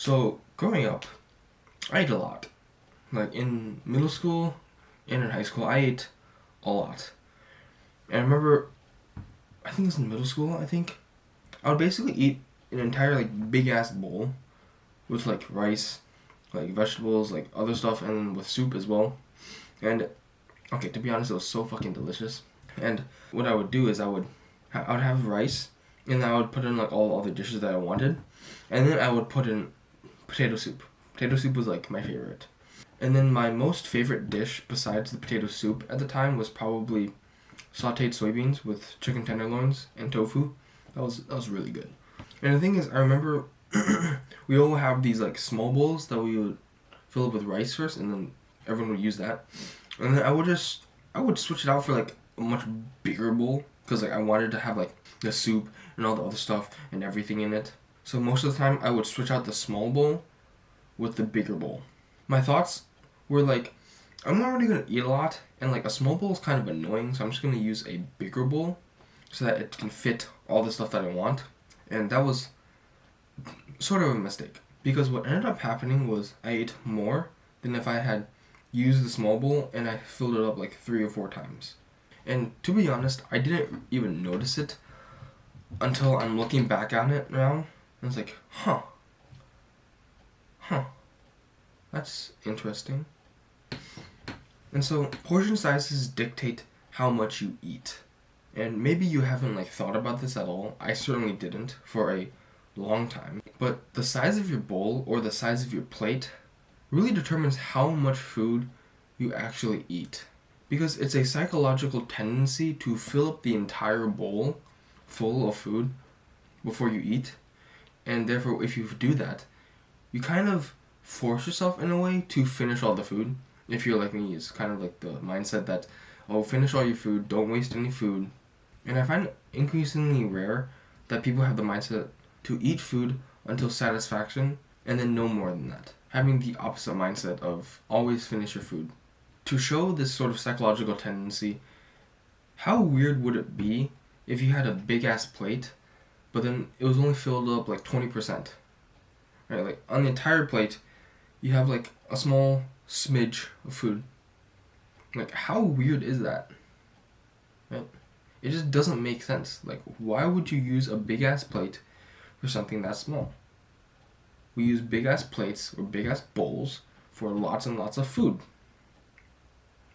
So, growing up, I ate a lot. Like, in middle school and in high school, I ate a lot. And I remember, I think it was in middle school, I would basically eat an entire, like, big-ass bowl with, like, rice, like, vegetables, like, other stuff, and then with soup as well. And, okay, to be honest, it was so fucking delicious. And what I would do is I would have rice, and then I would put in, like, all the other dishes that I wanted. And then I would put in potato soup. Potato soup was like my favorite. And then my most favorite dish besides the potato soup at the time was probably sauteed soybeans with chicken tenderloins and tofu. That was really good. And the thing is, I remember we all have these like small bowls that we would fill up with rice first, and then everyone would use that. And then I would switch it out for like a much bigger bowl because like I wanted to have like the soup and all the other stuff and everything in it. So most of the time I would switch out the small bowl with the bigger bowl. My thoughts were like, I'm not really going to eat a lot, and like a small bowl is kind of annoying, so I'm just going to use a bigger bowl so that it can fit all the stuff that I want. And that was sort of a mistake, because what ended up happening was I ate more than if I had used the small bowl and I filled it up like 3 or 4 times. And to be honest, I didn't even notice it until I'm looking back on it now. And it's like, that's interesting. And so, portion sizes dictate how much you eat. And maybe you haven't like thought about this at all. I certainly didn't for a long time. But the size of your bowl or the size of your plate really determines how much food you actually eat. Because it's a psychological tendency to fill up the entire bowl full of food before you eat. And therefore, if you do that, you kind of force yourself in a way to finish all the food. If you're like me, it's kind of like the mindset that, oh, finish all your food, don't waste any food. And I find it increasingly rare that people have the mindset to eat food until satisfaction and then no more than that. Having the opposite mindset of always finish your food. To show this sort of psychological tendency, how weird would it be if you had a big ass plate but then it was only filled up like 20%. Right? Like on the entire plate, you have like a small smidge of food. Like how weird is that? Right? It just doesn't make sense. Like why would you use a big ass plate for something that small? We use big ass plates or big ass bowls for lots and lots of food.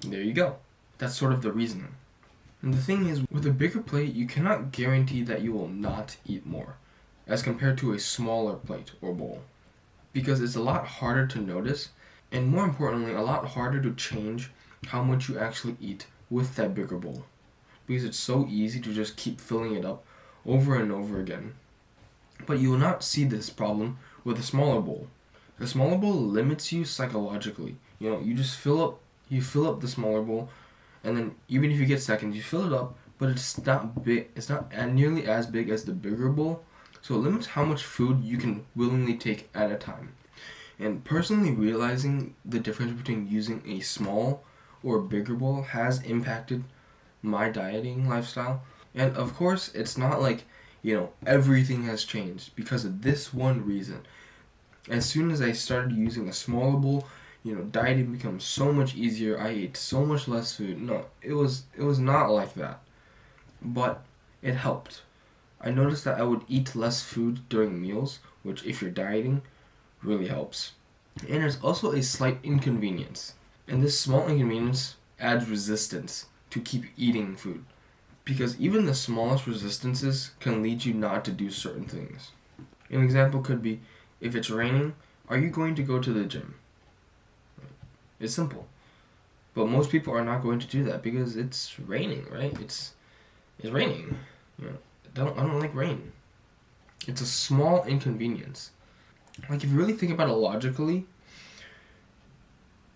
There you go. That's sort of the reasoning. And the thing is, with a bigger plate, you cannot guarantee that you will not eat more, as compared to a smaller plate or bowl. Because it's a lot harder to notice, and more importantly, a lot harder to change how much you actually eat with that bigger bowl. Because it's so easy to just keep filling it up over and over again. But you will not see this problem with a smaller bowl. The smaller bowl limits you psychologically. You know, you fill up the smaller bowl, and then even if you get seconds, you fill it up, but it's not big. It's not nearly as big as the bigger bowl, so it limits how much food you can willingly take at a time. And personally realizing the difference between using a small or a bigger bowl has impacted my dieting lifestyle. And of course, it's not like, everything has changed because of this one reason. As soon as I started using a smaller bowl, dieting becomes so much easier. I ate so much less food. No, it was not like that. But it helped. I noticed that I would eat less food during meals, which if you're dieting, really helps. And there's also a slight inconvenience. And this small inconvenience adds resistance to keep eating food. Because even the smallest resistances can lead you not to do certain things. An example could be, if it's raining, are you going to go to the gym? It's simple. But most people are not going to do that because it's raining, right? It's raining. I don't like rain. It's a small inconvenience. Like if you really think about it logically,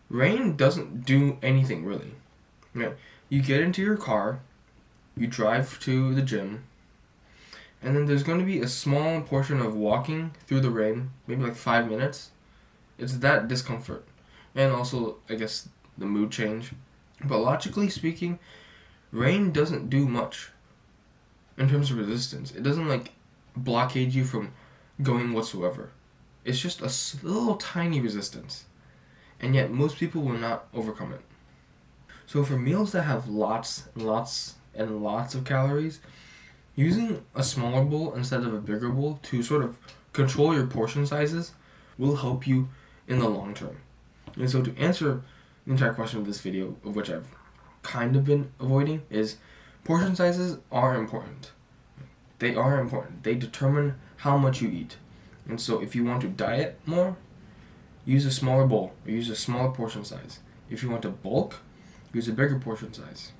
rain doesn't do anything really. You get into your car, you drive to the gym, and then there's going to be a small portion of walking through the rain, maybe like 5 minutes. It's that discomfort. And also, I guess, the mood change. But logically speaking, rain doesn't do much in terms of resistance. It doesn't, blockade you from going whatsoever. It's just a little tiny resistance, and yet most people will not overcome it. So for meals that have lots and lots and lots of calories, using a smaller bowl instead of a bigger bowl to sort of control your portion sizes will help you in the long term. And so to answer the entire question of this video, of which I've kind of been avoiding, is portion sizes are important. They are important. They determine how much you eat. And so if you want to diet more, use a smaller bowl or use a smaller portion size. If you want to bulk, use a bigger portion size.